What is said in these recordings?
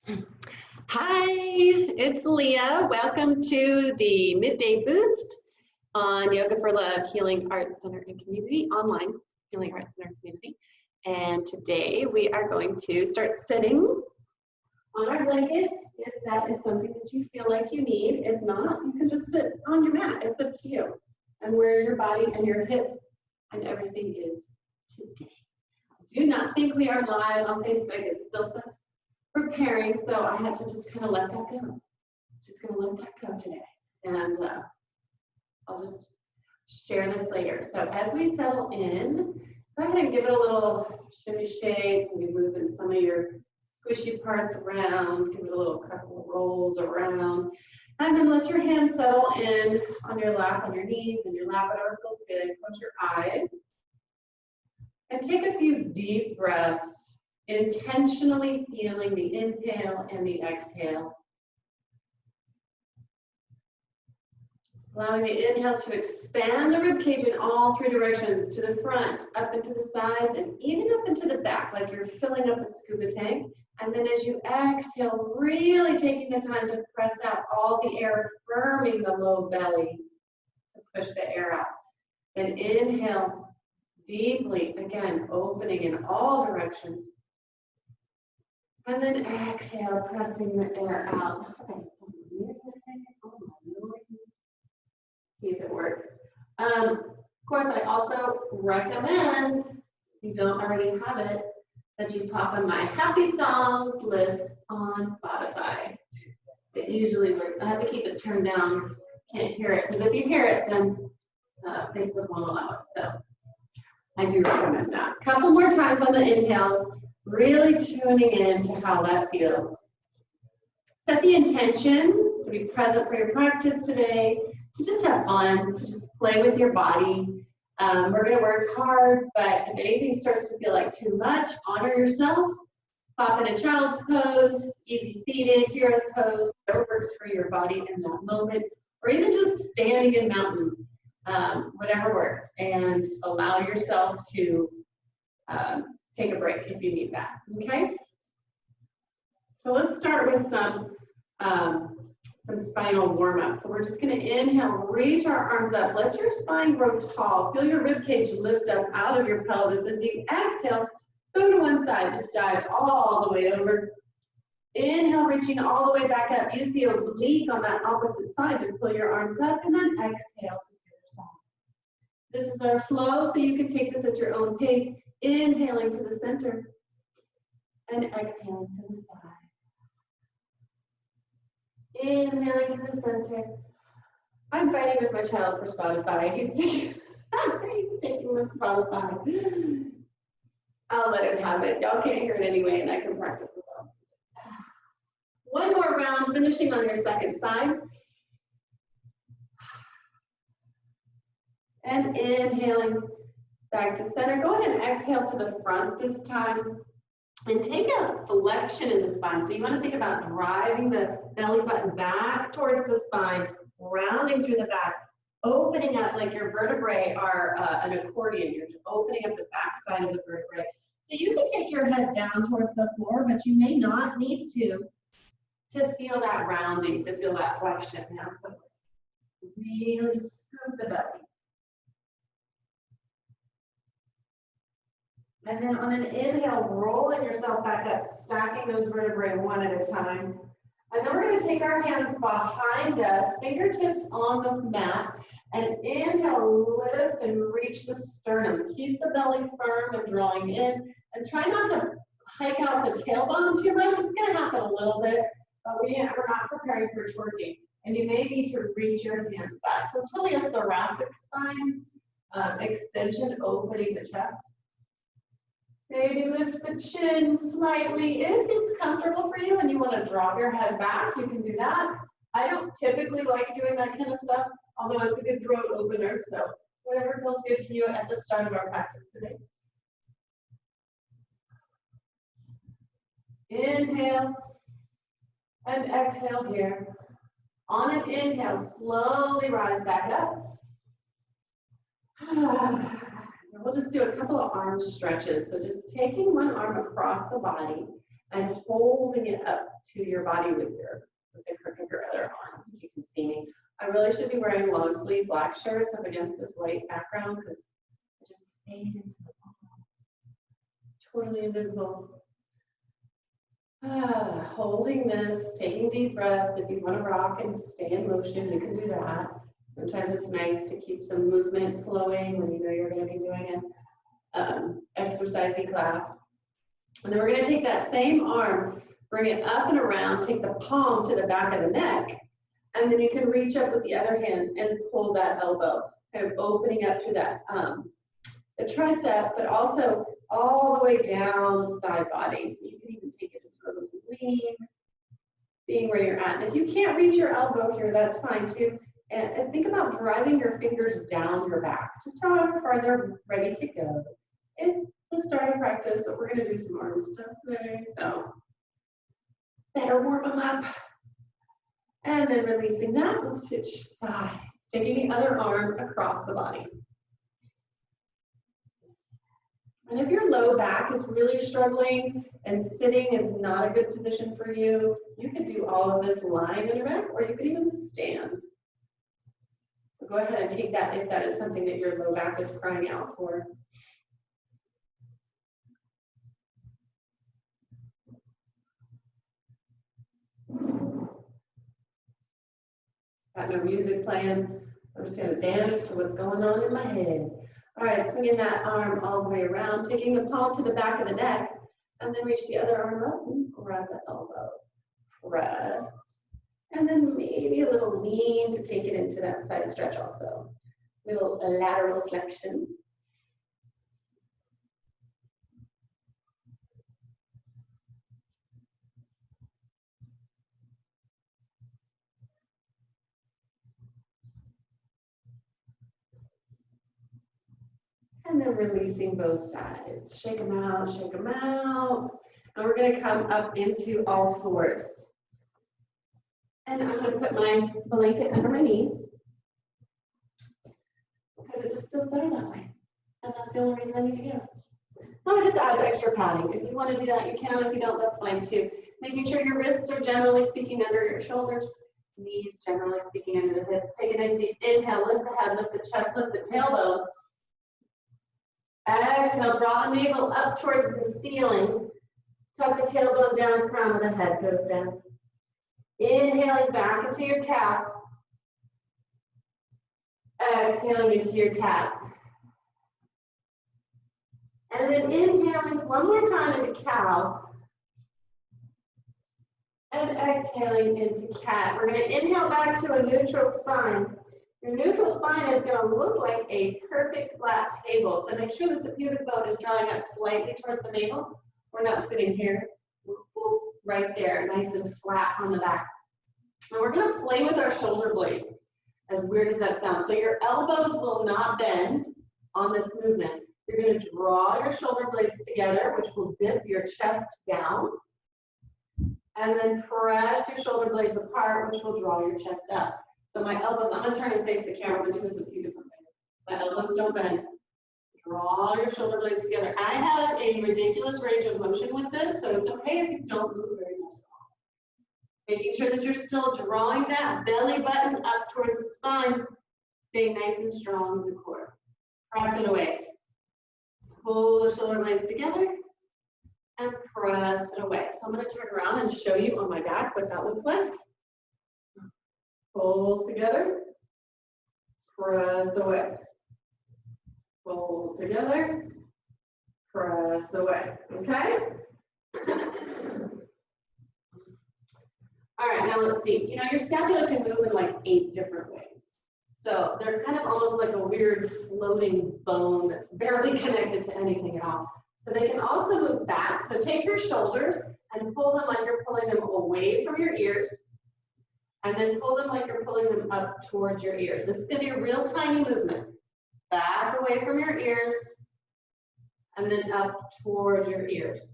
Hi, it's Leah. Welcome to the Midday Boost on Yoga for Love Healing Arts Center and Community, online Healing Arts Center and Community. And today we are going to start sitting on our blanket if that is something that you feel like you need. If not, you can just sit on your mat. It's up to you. And where your body and your hips and everything is today. Do not think we are live on Facebook. It still says preparing, so I had to just kind of let that go. Just gonna let that go today. And I'll just share this later. So as we settle in, go ahead and give it a little shimmy shake. Maybe moving some of your squishy parts around, give it a little couple of rolls around. And then let your hands settle in on your lap, on your knees, and your lap, whatever feels good. Close your eyes. And take a few deep breaths, intentionally feeling the inhale and the exhale. Allowing the inhale to expand the ribcage in all three directions, to the front, up into the sides, and even up into the back, like you're filling up a scuba tank. And then as you exhale, really taking the time to press out all the air, firming the low belly to push the air out. Then inhale deeply, again, opening in all directions. And then exhale, pressing the air out. See if it works. Of course, I also recommend, if you don't already have it, that you pop on my happy songs list on Spotify. It usually works. I have to keep it turned down. Can't hear it, because if you hear it, then Facebook won't allow it. So I do recommend that. A couple more times on the inhales, really tuning in to how that feels. Set the intention to be present for your practice today, to just have fun, to just play with your body. We're going to work hard, but if anything starts to feel like too much, honor yourself. Pop in a child's pose, easy seated, hero's pose, whatever works for your body in that moment, or even just standing in mountain, whatever works, and allow yourself to take a break if you need that, okay? So let's start with some spinal warm-up. So we're just gonna inhale, reach our arms up, let your spine grow tall, feel your ribcage lift up out of your pelvis. As you exhale, go to one side, just dive all the way over. Inhale, reaching all the way back up. Use the oblique on that opposite side to pull your arms up, and then exhale to the other side. This is our flow, so you can take this at your own pace. Inhaling to the center and exhaling to the side. Inhaling to the center. I'm fighting with my child for Spotify. He's taking the Spotify. I'll let him have it. Y'all can't hear it anyway, and I can practice with them. One more round, finishing on your second side. And inhaling back to center. Go ahead and exhale to the front this time. And take a flexion in the spine. So you want to think about driving the belly button back towards the spine, rounding through the back, opening up like your vertebrae are an accordion. You're opening up the back side of the vertebrae. So you can take your head down towards the floor, but you may not need to feel that rounding, to feel that flexion. Now, so really scoop the belly. And then on an inhale, rolling yourself back up, stacking those vertebrae one at a time. And then we're going to take our hands behind us, fingertips on the mat, and inhale, lift and reach the sternum. Keep the belly firm and drawing in, and try not to hike out the tailbone too much. It's going to happen a little bit, but we're not preparing for twerking. And you may need to reach your hands back. So it's really a thoracic spine extension, opening the chest. Maybe lift the chin slightly. If it's comfortable for you and you want to drop your head back, you can do that. I don't typically like doing that kind of stuff, although it's a good throat opener. So whatever feels good to you at the start of our practice today. Inhale and exhale here. On an inhale, slowly rise back up. We'll just do a couple of arm stretches. So just taking one arm across the body and holding it up to your body with the crook of your other arm. You can see me. I really should be wearing long sleeve black shirts up against this white background because I just fade into the palm. Totally invisible. Holding this, taking deep breaths. If you want to rock and stay in motion, you can do that. Sometimes it's nice to keep some movement flowing when you know you're going to be doing an exercisey class. And then we're going to take that same arm, bring it up and around, take the palm to the back of the neck, and then you can reach up with the other hand and pull that elbow, kind of opening up to that the tricep, but also all the way down the side body. So you can even take it into a little lean, being where you're at. And if you can't reach your elbow here, that's fine too. And think about driving your fingers down your back, just however far they're ready to go. It's the start of practice, but we're going to do some arm stuff today, so better warm them up. And then releasing that, we'll switch sides, taking the other arm across the body. And if your low back is really struggling and sitting is not a good position for you, you could do all of this lying on your back, or you could even stand. So go ahead and take that if that is something that your low back is crying out for. Got no music playing, so I'm just going to dance to what's going on in my head. All right, swinging that arm all the way around, taking the palm to the back of the neck, and then reach the other arm up and grab the elbow. Press. And then maybe a little lean to take it into that side stretch also. Little lateral flexion. And then releasing both sides. Shake them out, shake them out. And we're going to come up into all fours. And I'm going to put my blanket under my knees because it just feels better that way. And that's the only reason I need to go. Now it just adds extra padding. If you want to do that, you can. If you don't, that's fine too. Making sure your wrists are generally speaking under your shoulders, knees generally speaking under the hips. Take a nice deep inhale, lift the head, lift the chest, lift the tailbone. Exhale, draw the navel up towards the ceiling. Tuck the tailbone down, crown of the head goes down. Inhaling back into your cat. Exhaling into your cat. And then inhaling one more time into cow. And exhaling into cat. We're going to inhale back to a neutral spine. Your neutral spine is going to look like a perfect flat table. So make sure that the pubic bone is drawing up slightly towards the navel. We're not sitting here. Right there, nice and flat on the back. And we're going to play with our shoulder blades, as weird as that sounds. So your elbows will not bend on this movement. You're going to draw your shoulder blades together, which will dip your chest down. And then press your shoulder blades apart, which will draw your chest up. So my elbows, I'm going to turn and face the camera. I'm going to do this a few different ways. My elbows don't bend. Draw your shoulder blades together. I have a ridiculous range of motion with this, so it's okay if you don't move very much at all. Making sure that you're still drawing that belly button up towards the spine. Stay nice and strong in the core. Press it away. Pull the shoulder blades together and press it away. So I'm going to turn around and show you on my back what that looks like. Pull together, press away. Pull together, press away, okay? All right, now let's see. You know, your scapula can move in like 8 different ways. So they're kind of almost like a weird floating bone that's barely connected to anything at all. So they can also move back. So take your shoulders and pull them like you're pulling them away from your ears. And then pull them like you're pulling them up towards your ears. This is going to be a real tiny movement. Back away from your ears, and then up towards your ears.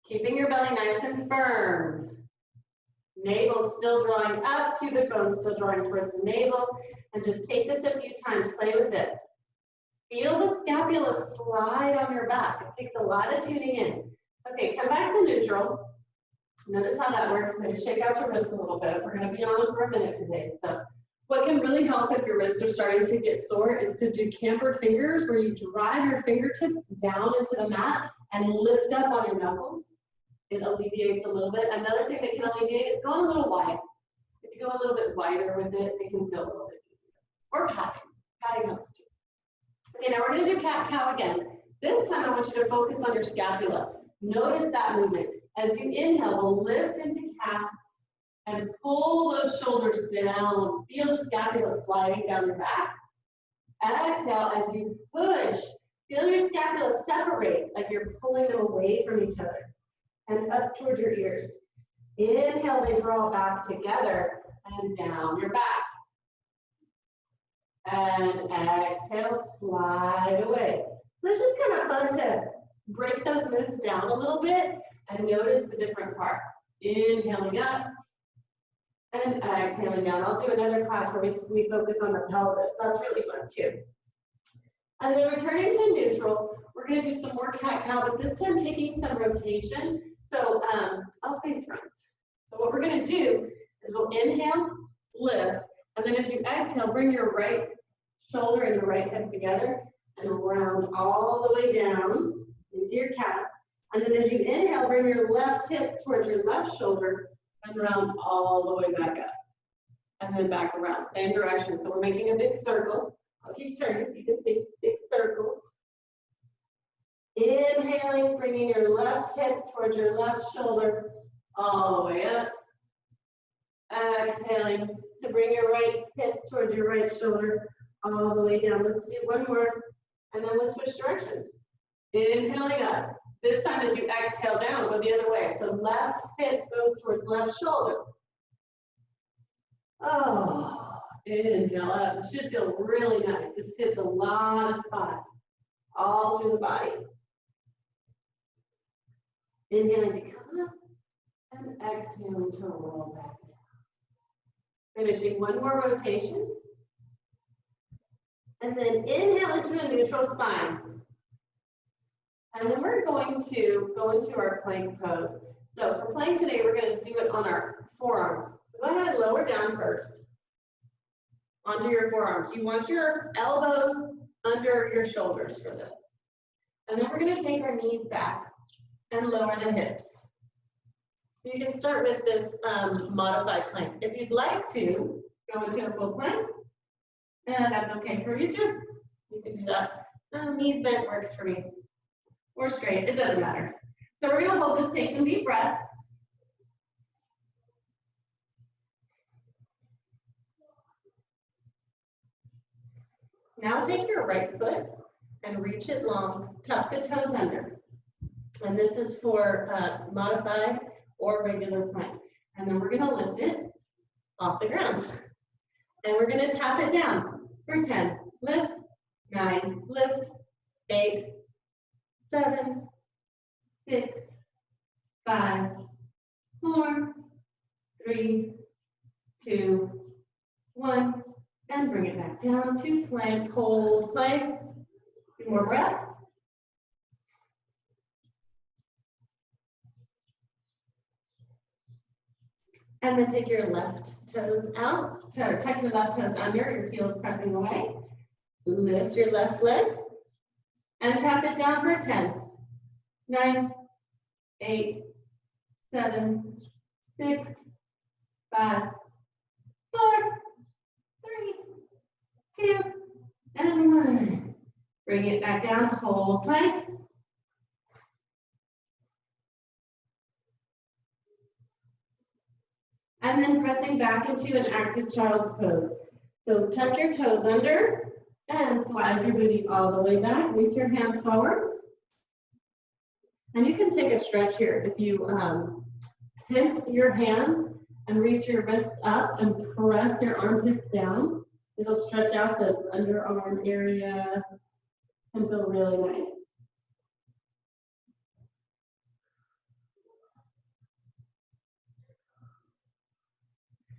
Keeping your belly nice and firm. Navel still drawing up, pubic bone still drawing towards the navel. And just take this a few times, play with it. Feel the scapula slide on your back. It takes a lot of tuning in. Okay, come back to neutral. Notice how that works. Maybe shake out your wrists a little bit. We're going to be on for a minute today. So what can really help if your wrists are starting to get sore is to do cambered fingers, where you drive your fingertips down into the mat and lift up on your knuckles. It alleviates a little bit. Another thing that can alleviate is going a little wide. If you go a little bit wider with it, it can feel a little bit easier. Or patting. Patting helps too. Okay, now we're going to do cat-cow again. This time I want you to focus on your scapula. Notice that movement. As you inhale, we'll lift into cat and pull those shoulders down. Feel the scapula sliding down your back. Exhale as you push. Feel your scapula separate, like you're pulling them away from each other and up towards your ears. Inhale, they draw back together and down your back. And exhale, slide away. So it's just kind of fun to break those moves down a little bit and notice the different parts. Inhaling up and exhaling down. I'll do another class where we focus on the pelvis. That's really fun too. And then returning to neutral, we're going to do some more cat-cow, but this time taking some rotation. So I'll face front. So what we're going to do is we'll inhale, lift, and then as you exhale, bring your right shoulder and your right hip together and round all the way down into your cat. And then as you inhale, bring your left hip towards your left shoulder and round all the way back up. And then back around, same direction. So we're making a big circle. I'll keep turning so you can see big circles. Inhaling, bringing your left hip towards your left shoulder all the way up. Exhaling to bring your right hip towards your right shoulder all the way down. Let's do one more, and then we'll switch directions. Inhaling up. This time as you exhale down, go the other way. So left hip goes towards left shoulder. Oh, inhale up. It should feel really nice. This hits a lot of spots all through the body. Inhaling to come up and exhaling to roll back down. Finishing one more rotation. And then inhale into a neutral spine. And then we're going to go into our plank pose. So for plank today, we're going to do it on our forearms. So go ahead and lower down first onto your forearms. You want your elbows under your shoulders for this. And then we're going to take our knees back and lower the hips. So you can start with this modified plank. If you'd like to go into a full plank, that's okay for you too. You can do that. Knees bent works for me. Or straight, it doesn't matter. So we're going to hold this, take some deep breaths. Now take your right foot and reach it long, tuck the toes under. And this is for modified or regular plank. And then we're going to lift it off the ground. And we're going to tap it down for 10. Lift, 9, lift, 8, 7, 6, 5, 4, 3, 2, 1, and bring it back down to plank, hold plank. 2 more breaths. And then take your left toes out, or tuck your left toes under, your heels pressing away. Lift your left leg and tap it down for 10, 9, 8, 7, 6, 5, 4, 3, 2, and 1. Bring it back down, hold plank. And then pressing back into an active child's pose. So tuck your toes under and slide your booty all the way back. Reach your hands forward. And you can take a stretch here. If you tent your hands and reach your wrists up and press your armpits down, it'll stretch out the underarm area and feel really nice.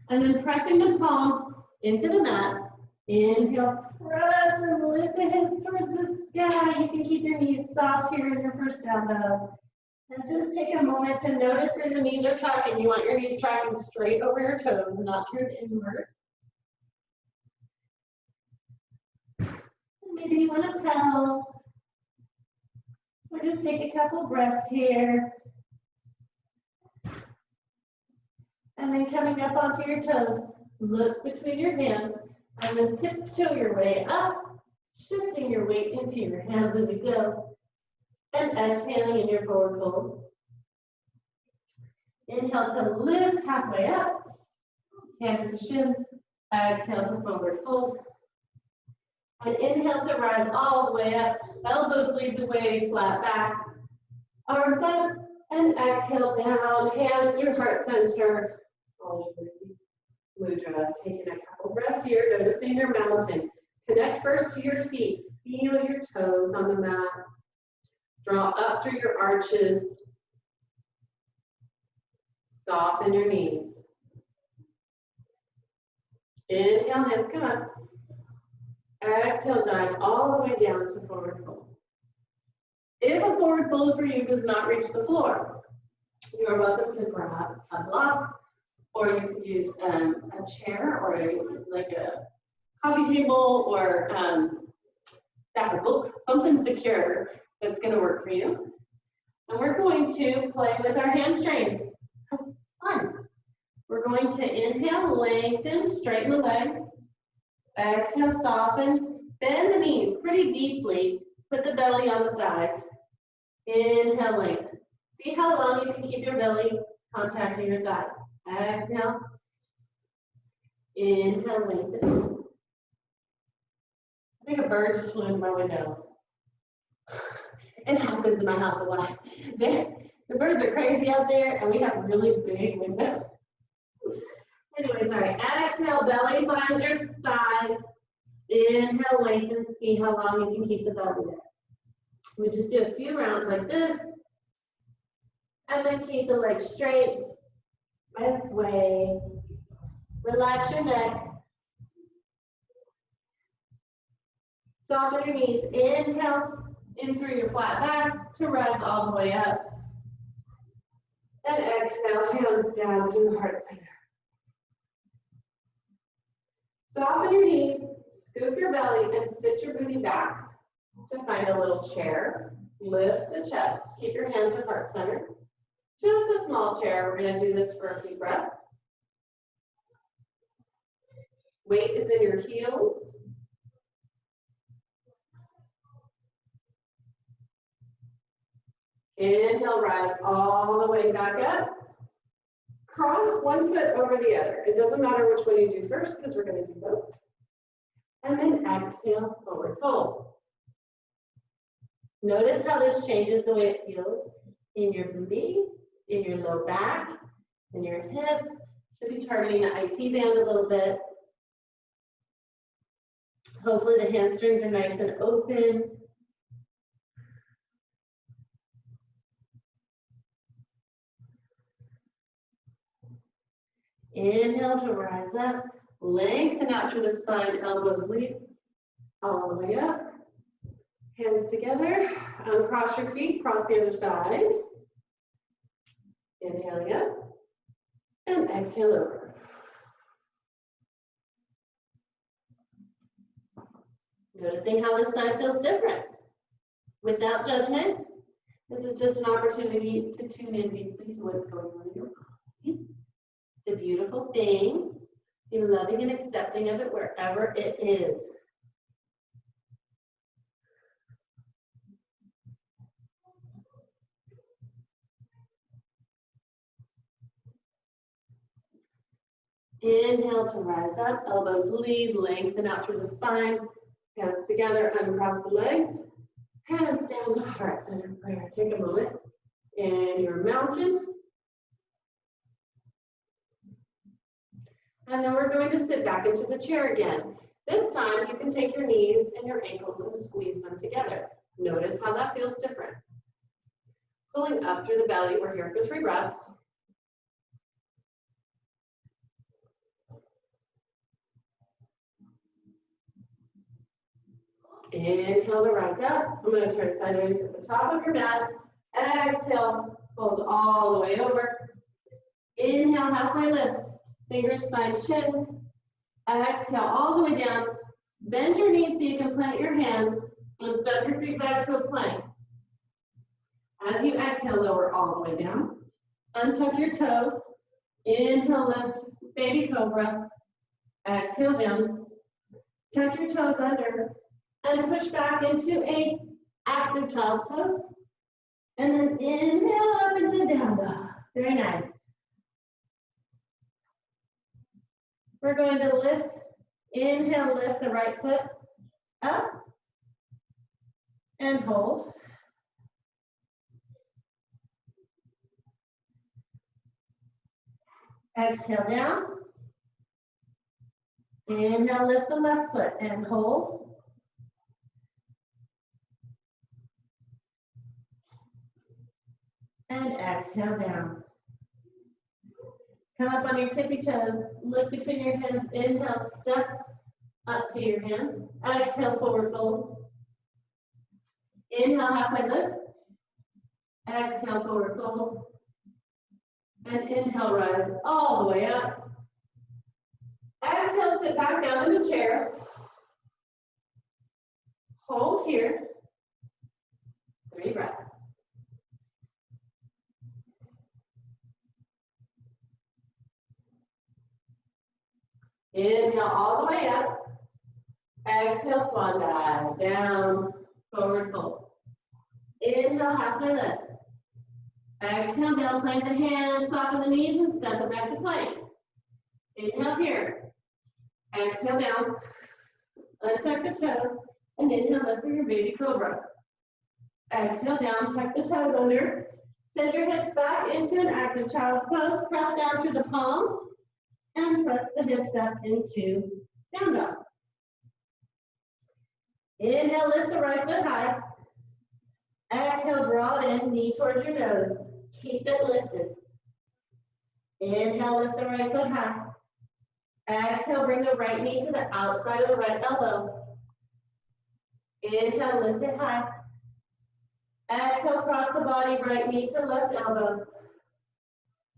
And then pressing the palms into the mat. Inhale, press and lift the hips towards the sky. You can keep your knees soft here in your first down dog. And just take a moment to notice where the knees are tracking. You want your knees tracking straight over your toes, not turned inward. Maybe you want to pedal, or just take a couple breaths here. And then coming up onto your toes, look between your hands, and then tiptoe your way up, shifting your weight into your hands as you go, and exhaling in your forward fold. Inhale to lift halfway up, hands to shins, exhale to forward fold. And inhale to rise all the way up, elbows lead the way, flat back, arms up, and exhale down, hands through heart center. Mudra, taking a couple breaths here, noticing your mountain. Connect first to your feet, feel your toes on the mat. Draw up through your arches. Soften your knees. Inhale, hands come up. Exhale, dive all the way down to forward fold. If a forward fold for you does not reach the floor, you are welcome to grab a block, or you could use a chair or like a coffee table or stack of books, something secure that's going to work for you. And we're going to play with our hamstrings. It's fun. We're going to inhale, lengthen, straighten the legs. Exhale, soften, bend the knees pretty deeply. Put the belly on the thighs. Inhale, lengthen. See how long you can keep your belly contacting your thighs. Exhale. Inhale, lengthen. I think a bird just flew into my window. It happens in my house a lot. The birds are crazy out there, and we have really big windows. Anyways, all right. Exhale, belly finds your thighs. Inhale, lengthen. See how long you can keep the belly there. We just do a few rounds like this, and then keep the legs straight and sway. Relax your neck. Soften your knees. Inhale in through your flat back to rise all the way up. And exhale, hands down through the heart center. Soften your knees, scoop your belly, and sit your booty back to find a little chair. Lift the chest. Keep your hands at heart center. Just a small chair. We're going to do this for a few breaths. Weight is in your heels. Inhale, rise all the way back up. Cross one foot over the other. It doesn't matter which one you do first because we're going to do both. And then exhale, forward fold. Notice how this changes the way it feels in your booty, in your low back, in your hips. Should be targeting the IT band a little bit. Hopefully the hamstrings are nice and open. Inhale to rise up, lengthen out through the spine, elbows lead all the way up. Hands together, uncross your feet, cross the other side. Inhaling up, and exhale over. Noticing how this side feels different. Without judgment, this is just an opportunity to tune in deeply to what's going on in your body. It's a beautiful thing. Be loving and accepting of it wherever it is. Inhale to rise up, elbows lead, lengthen out through the spine. Hands together, uncross the legs. Hands down to heart center prayer. Take a moment in your mountain. And then we're going to sit back into the chair again. This time you can take your knees and your ankles and squeeze them together. Notice how that feels different. Pulling up through the belly, we're here for 3 breaths. Inhale to rise up. I'm going to turn sideways at the top of your mat. Exhale, Fold all the way over. Inhale, halfway lift. Fingers find shins. Exhale all the way down. Bend your knees so you can plant your hands and step your feet back to a plank. As you exhale, lower all the way down. Untuck your toes. Inhale, lift, baby cobra. Exhale down. Tuck your toes under and push back into a active child's pose. And then inhale up into down dog. Very nice. We're going to lift. Inhale, lift the right foot up and hold. Exhale down. Inhale, lift the left foot and hold. And exhale down. Come up on your tippy toes. Look between your hands. Inhale, step up to your hands. Exhale, forward fold. Inhale, halfway lift. Exhale, forward fold. And inhale, rise all the way up. Exhale, sit back down in the chair. Hold here. 3 breaths. Inhale all the way up. Exhale, swan dive, down, forward fold. Inhale, halfway lift. Exhale, down, plant the hands, soften the knees, and step it back to plank. Inhale here. Exhale down. Untuck the toes, and inhale, lift for your baby cobra. Exhale down, tuck the toes under. Send your hips back into an active child's pose. Press down through the palms. And press the hips up into down dog. Inhale, lift the right foot high. Exhale, draw it in, knee towards your nose. Keep it lifted. Inhale, lift the right foot high. Exhale, bring the right knee to the outside of the right elbow. Inhale, lift it high. Exhale, cross the body, right knee to left elbow.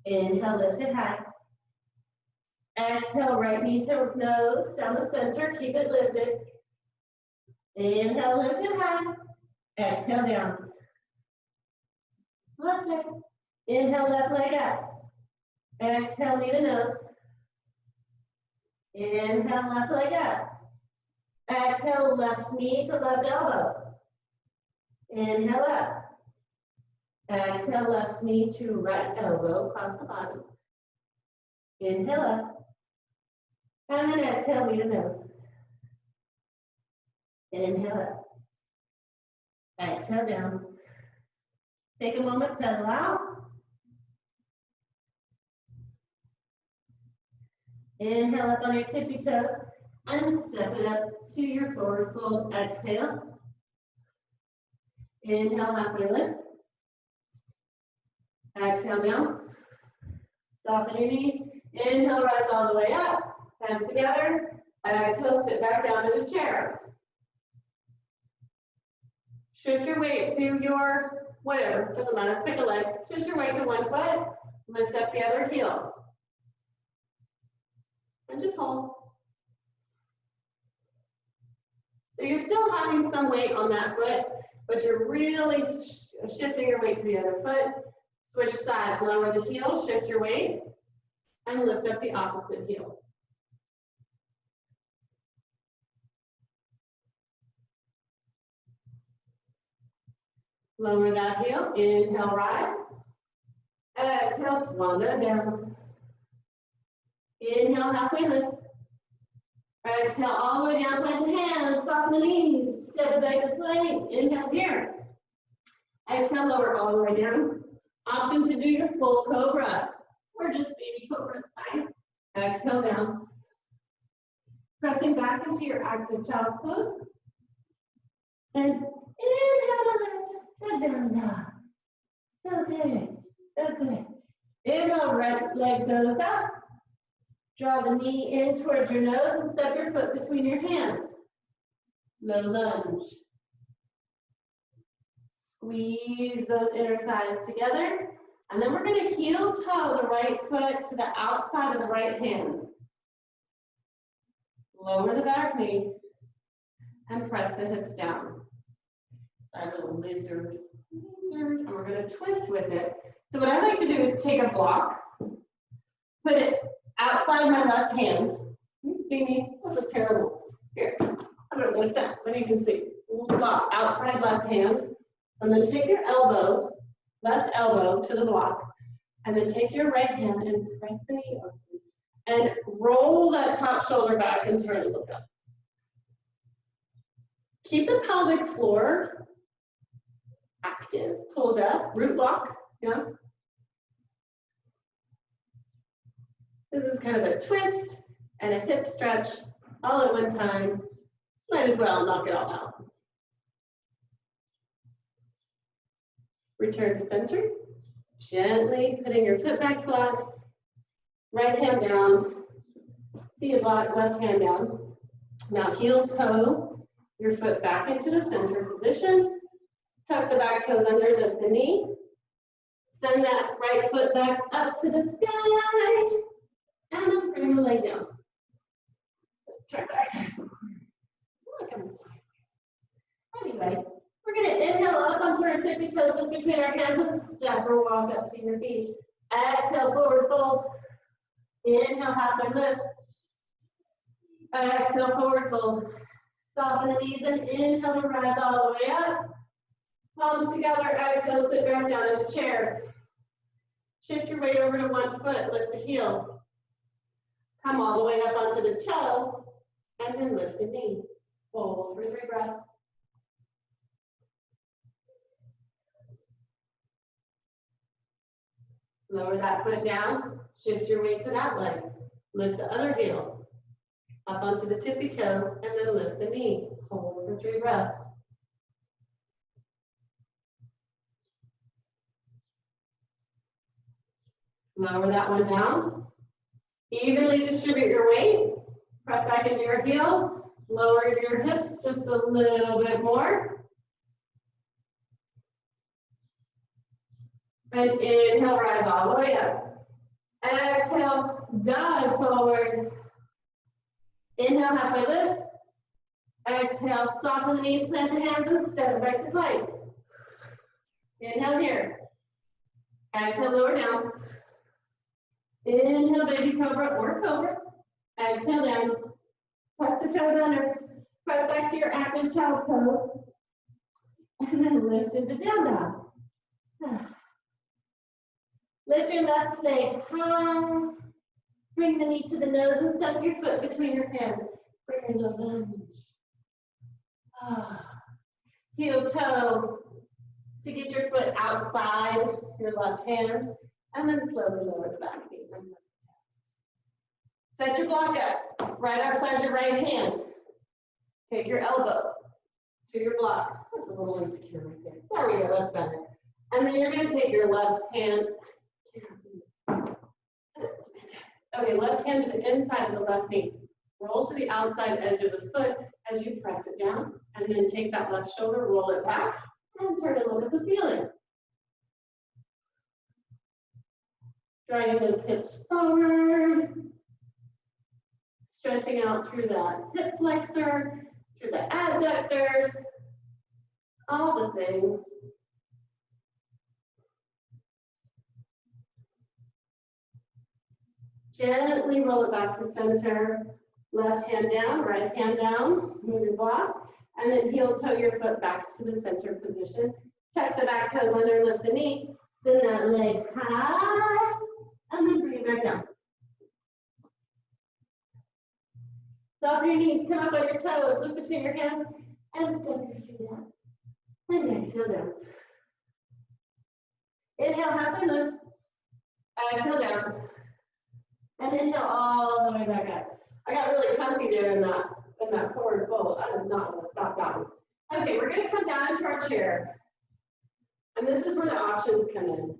Inhale, lift it high. Exhale, right knee to nose, down the center, keep it lifted. Inhale, lift it high. Exhale, down. Left leg. Inhale, left leg up. Exhale, knee to nose. Inhale, left leg up. Exhale, left knee to left elbow. Inhale up. Exhale, left knee to right elbow, across the body. Inhale up. And then exhale, knee to nose. Inhale up. Exhale down. Take a moment, pedal out. Inhale up on your tippy toes and step it up to your forward fold. Exhale. Inhale, halfway lift. Exhale down. Soften your knees. Inhale, rise all the way up. Hands together. Exhale, sit back down in the chair. Shift your weight to your whatever, doesn't matter, pick a leg. Shift your weight to one foot, lift up the other heel. And just hold. So you're still having some weight on that foot, but you're really shifting your weight to the other foot. Switch sides, lower the heel, shift your weight, and lift up the opposite heel. Lower that heel, inhale, rise. Exhale, swan dive down. Inhale, halfway lift. Exhale, all the way down, plant the hands, soften the knees, step it back to plank. Inhale here. Exhale, lower all the way down. Option to do your full cobra, or just baby cobra is fine. Exhale down. Pressing back into your active child's pose. And inhale, lift. So down dog. So good. So good. Inhale, right leg goes up. Draw the knee in towards your nose and step your foot between your hands. Low lunge. Squeeze those inner thighs together. And then we're going to heel toe the right foot to the outside of the right hand. Lower the back knee and press the hips down. So our little lizard, and we're going to twist with it. So what I like to do is take a block, put it outside my left hand. You see me? That's so terrible. Here, I don't like that, but you can see. Block outside left hand, and then take your elbow, left elbow to the block, and then take your right hand and press the knee over. And roll that top shoulder back and turn and look up. Keep the pelvic floor active, pulled up, root block, yeah. This is kind of a twist and a hip stretch all at one time. Might as well knock it all out. Return to center, gently putting your foot back flat, right hand down, see your left hand down. Now heel toe your foot back into the center position, tuck the back toes under, lift the knee, send that right foot back up to the sky, and then bring the leg down. Turn back. Look, I'm sideways. Anyway, we're going to inhale up onto our tippy toes, look between our hands and step or walk up to your feet. Exhale, forward fold. Inhale, halfway lift. Exhale, forward fold. Soften the knees and inhale to rise all the way up. Palms together, exhale, sit back down in a chair. Shift your weight over to one foot, lift the heel. Come all the way up onto the toe, and then lift the knee. Hold for 3 breaths. Lower that foot down, shift your weight to that leg. Lift the other heel. Up onto the tippy toe, and then lift the knee. Hold for 3 breaths. Lower that one down. Evenly distribute your weight. Press back into your heels. Lower your hips just a little bit more. And inhale, rise all the way up. Exhale, dive forward. Inhale, halfway lift. Exhale, soften the knees, plant the hands, and step back to plank. Inhale here. Exhale, lower down. Inhale, baby cobra or cobra. Exhale down. Tuck the toes under. Press back to your active child's pose. And then lift into down dog. Lift your left leg high. Bring the knee to the nose and step your foot between your hands. Bring the lunge. Heel toe to get your foot outside your left hand. And then slowly lower the back knee. Set your block up, right outside your right hand. Take your elbow to your block. That's a little insecure right there. There we go, that's better. And then you're gonna take your left hand. Okay, left hand to the inside of the left knee. Roll to the outside edge of the foot as you press it down. And then take that left shoulder, roll it back, and turn and look at the ceiling. Driving those hips forward. Stretching out through that hip flexor, through the adductors, all the things. Gently roll it back to center. Left hand down, right hand down, move your block, and then heel toe your foot back to the center position. Tuck the back toes under, lift the knee, send that leg high, and then bring it back down. Soften your knees, come up on your toes, look between your hands, and step your feet out. And exhale down. Inhale, halfway lift. Exhale down. And inhale all the way back up. I got really comfy there in that forward fold. I did not want to stop that one. Okay, we're going to come down into our chair. And this is where the options come in.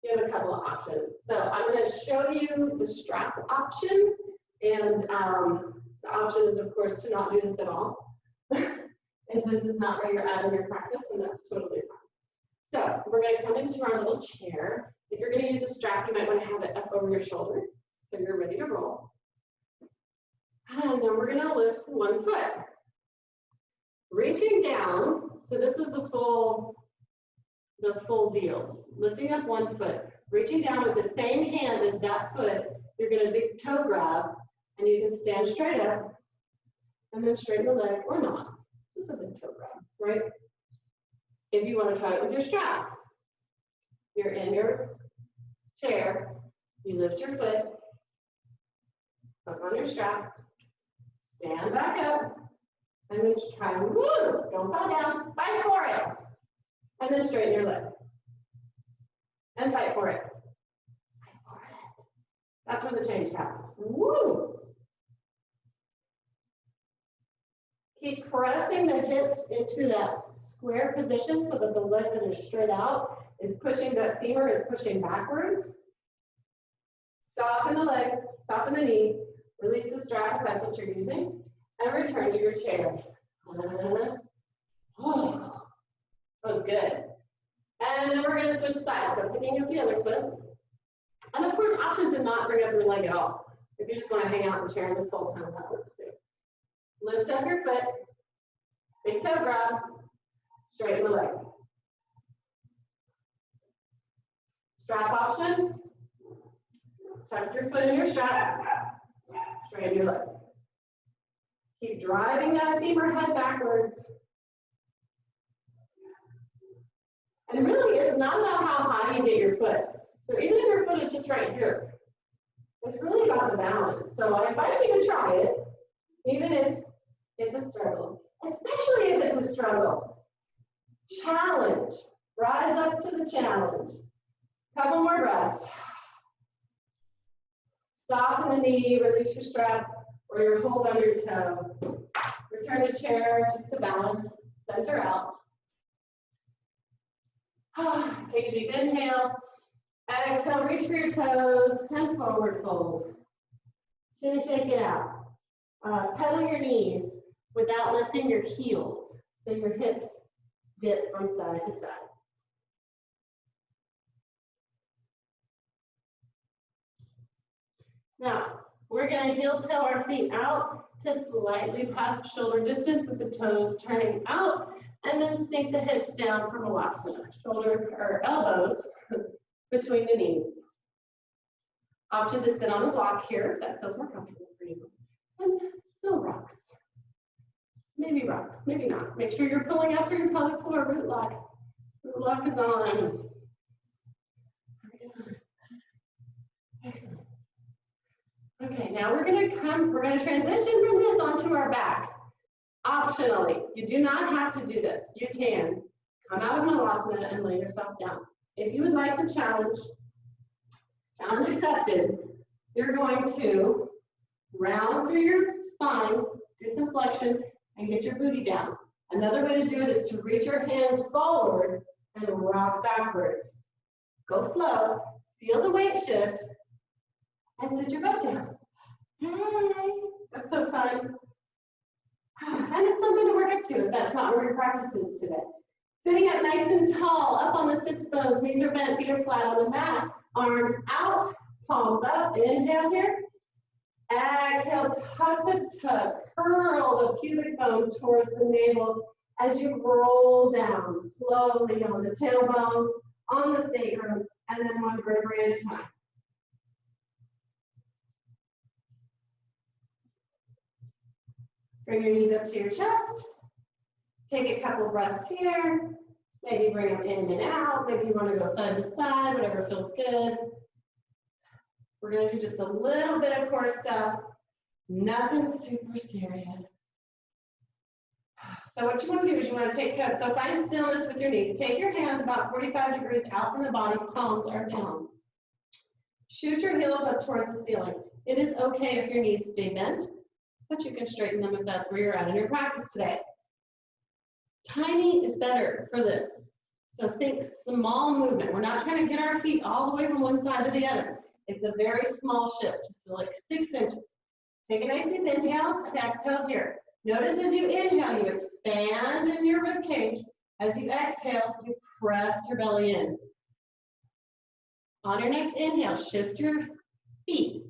You have a couple of options. So I'm going to show you the strap option. And the option is, of course, to not do this at all. If this is not where you're at in your practice, then that's totally fine. So we're going to come into our little chair. If you're going to use a strap, you might want to have it up over your shoulder so you're ready to roll. And then we're going to lift one foot. Reaching down, so this is the full deal. Lifting up one foot, reaching down with the same hand as that foot, you're going to big toe grab, and you can stand straight up, and then straighten the leg, or not. Just a big toe grab, right? If you want to try it with your strap, you're in your chair, you lift your foot, hook on your strap, stand back up, and then try, woo, don't fall down, fight for it. And then straighten your leg. And fight for it. Fight for it. That's where the change happens. Woo! Keep pressing the hips into that square position so that the leg that is straight out is pushing, that femur is pushing backwards. Soften the leg, soften the knee, release the strap if that's what you're using, and return to your chair. Oh, that was good. And then we're going to switch sides. So picking up the other foot. And of course, option to not bring up your leg at all. If you just want to hang out in the chair this whole time, that works too. Lift up your foot, big toe grab, straighten the leg. Strap option, tuck your foot in your strap, straighten your leg. Keep driving that femur head backwards. And really, it's not about how high you get your foot. So even if your foot is just right here, it's really about the balance. So I invite you to try it, even if it's a struggle, especially if it's a struggle. Challenge. Rise up to the challenge. Couple more breaths. Soften the knee, release your strap or your hold on your toe. Return to chair just to balance, center out. Take a deep inhale. Exhale, reach for your toes and forward fold. Chin to shake it out. Pedal your knees without lifting your heels, so your hips dip from side to side. Now, we're going to heel toe our feet out to slightly past shoulder distance with the toes turning out, and then sink the hips down for Malasana, shoulder or elbows between the knees. Option to sit on a block here if that feels more comfortable for you. And no rocks. Maybe rocks, maybe not. Make sure you're pulling out to your pelvic floor, root lock. Root lock is on. Excellent. Okay, now we're going to transition from this onto our back. Optionally, you do not have to do this. You can come out of Malasana and lay yourself down. If you would like the challenge accepted, you're going to round through your spine, do some flexion, and get your booty down. Another way to do it is to reach your hands forward and rock backwards. Go slow, feel the weight shift, and sit your butt down. Hey, that's so fun. And it's something to work up to if that's not where your practice is today. Sitting up nice and tall, up on the sits bones, knees are bent, feet are flat on the mat, arms out, palms up, inhale here. Exhale, tuck the tuck, curl the pubic bone towards the navel as you roll down slowly on the tailbone, on the sacrum, and then one vertebrae at a time. Bring your knees up to your chest. Take a couple breaths here. Maybe bring them in and out. Maybe you want to go side to side, whatever feels good. We're going to do just a little bit of core stuff. Nothing super serious. So what you want to do is you want to take cut. So find stillness with your knees. Take your hands about 45 degrees out from the body. Palms are down. Shoot your heels up towards the ceiling. It is okay if your knees stay bent, but you can straighten them if that's where you're at in your practice today. Tiny is better for this. So think small movement. We're not trying to get our feet all the way from one side to the other. It's a very small shift, so like 6 inches. Take a nice deep inhale and exhale here. Notice as you inhale, you expand in your rib cage. As you exhale, you press your belly in. On your next inhale, shift your feet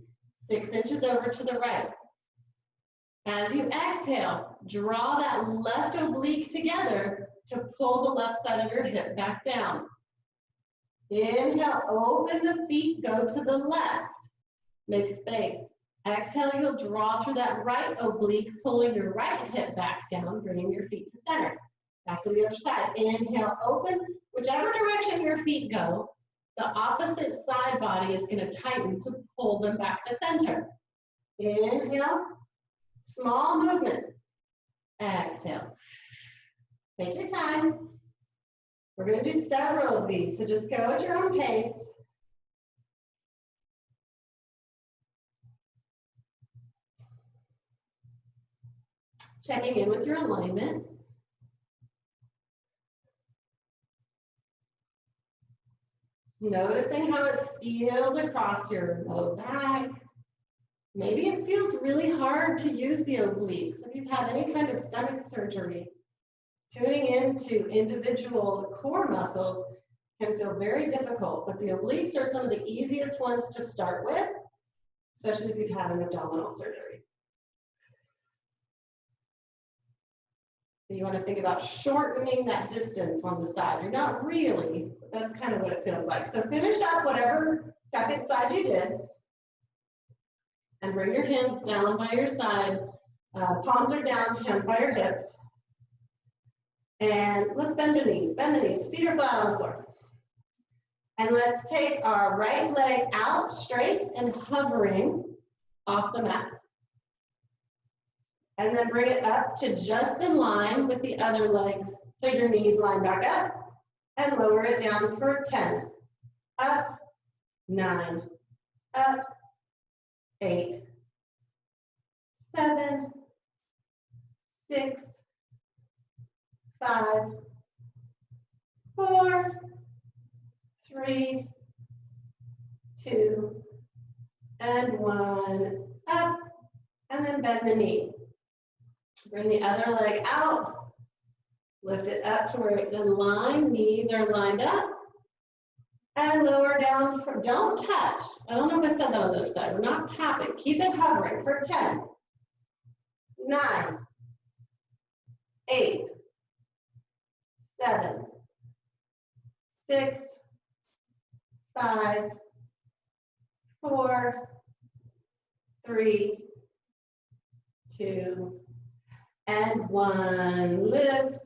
6 inches over to the right. As you exhale, draw that left oblique together to pull the left side of your hip back down. Inhale, open the feet, go to the left. Make space. Exhale, you'll draw through that right oblique, pulling your right hip back down, bringing your feet to center. Back to the other side. Inhale, open. Whichever direction your feet go, the opposite side body is going to tighten to pull them back to center. Inhale, small movement. Exhale. Take your time. We're going to do several of these, so just go at your own pace. Checking in with your alignment. Noticing how it feels across your low back. Maybe it feels really hard to use the obliques. If you've had any kind of stomach surgery, tuning into individual core muscles can feel very difficult, but the obliques are some of the easiest ones to start with, especially if you've had an abdominal surgery. So you want to think about shortening that distance on the side. You're not really, but that's kind of what it feels like. So finish up whatever second side you did, and bring your hands down by your side. Palms are down, hands by your hips. And let's bend the knees. Bend the knees. Feet are flat on the floor. And let's take our right leg out straight and hovering off the mat. And then bring it up to just in line with the other legs. So your knees line back up. And lower it down for 10. Up, 9, up, 8, 7, 6, 5, 4, 3, 2, and 1. Up, and then bend the knee. Bring the other leg out. Lift it up to where it's in line. Knees are lined up. And lower down. Don't touch. I don't know if I said that on the other side. We're not tapping. Keep it hovering for 10, 9, 8, 7, 6, 5, 4, 3, 2, and 1. Lift.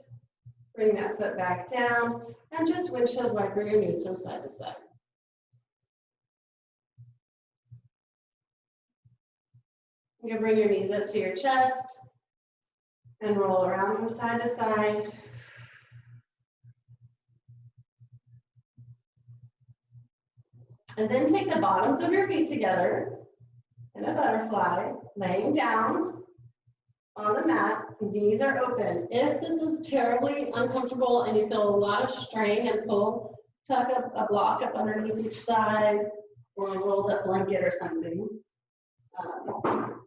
Bring that foot back down, and just windshield wiper your knees from side to side. You can bring your knees up to your chest and roll around from side to side. And then take the bottoms of your feet together in a butterfly, laying down on the mat. Knees are open. If this is terribly uncomfortable and you feel a lot of strain and pull, tuck up a block up underneath each side or a rolled up blanket or something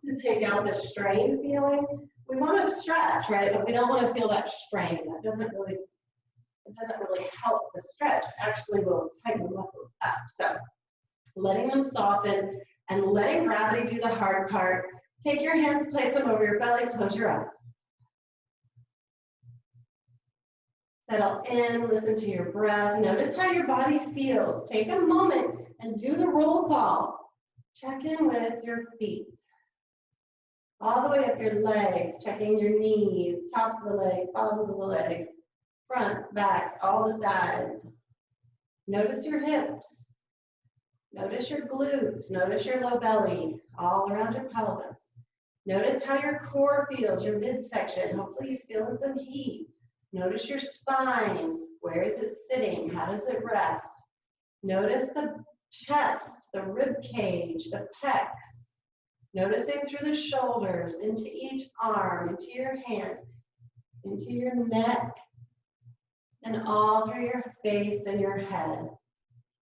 to take out the strain feeling. We want to stretch, right? But we don't want to feel that strain. That doesn't really help the stretch. It actually will tighten the muscles up. So letting them soften and letting gravity do the hard part. Take your hands, place them over your belly, close your eyes. Settle in, listen to your breath. Notice how your body feels. Take a moment and do the roll call. Check in with your feet. All the way up your legs, checking your knees, tops of the legs, bottoms of the legs, fronts, backs, all the sides. Notice your hips. Notice your glutes. Notice your low belly, all around your pelvis. Notice how your core feels, your midsection. Hopefully you're feeling some heat. Notice your spine. Where is it sitting? How does it rest? Notice the chest, the rib cage, the pecs. Noticing through the shoulders, into each arm, into your hands, into your neck, and all through your face and your head.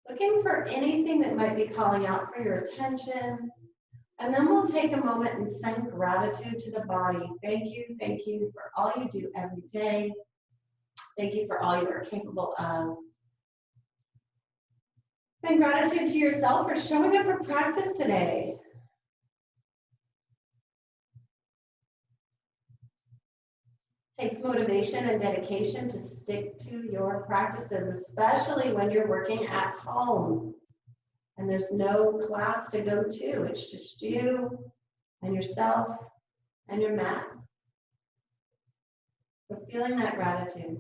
Looking for anything that might be calling out for your attention. And then we'll take a moment and send gratitude to the body. Thank you for all you do every day. Thank you for all you are capable of. And gratitude to yourself for showing up for practice today. Takes motivation and dedication to stick to your practices, especially when you're working at home and there's no class to go to. It's just you and yourself and your mat. So feeling that gratitude.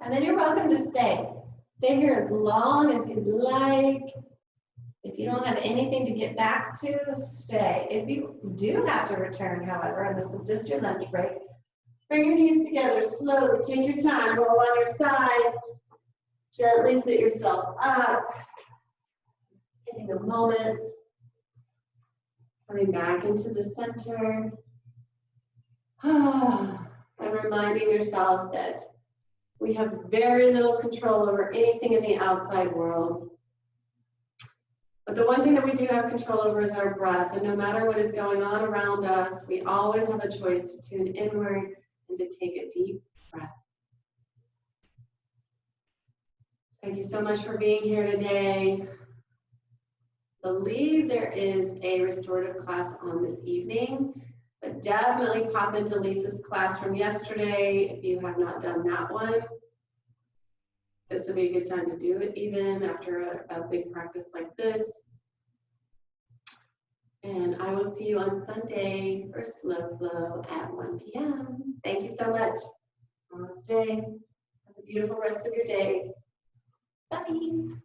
And then you're welcome to stay. Stay here as long as you'd like. If you don't have anything to get back to, stay. If you do have to return, however, and this was just your lunch break, bring your knees together slowly. Take your time. Roll on your side. Gently sit yourself up. Taking a moment. Coming back into the center. And reminding yourself that we have very little control over anything in the outside world. But the one thing that we do have control over is our breath. And no matter what is going on around us, we always have a choice to tune inward and to take a deep breath. Thank you so much for being here today. I believe there is a restorative class on this evening, but definitely pop into Lisa's class from yesterday if you have not done that one. This would be a good time to do it even after a big practice like this. And I will see you on Sunday for Slow Flow at 1 p.m. Thank you so much. Namaste. Have a beautiful rest of your day. Bye.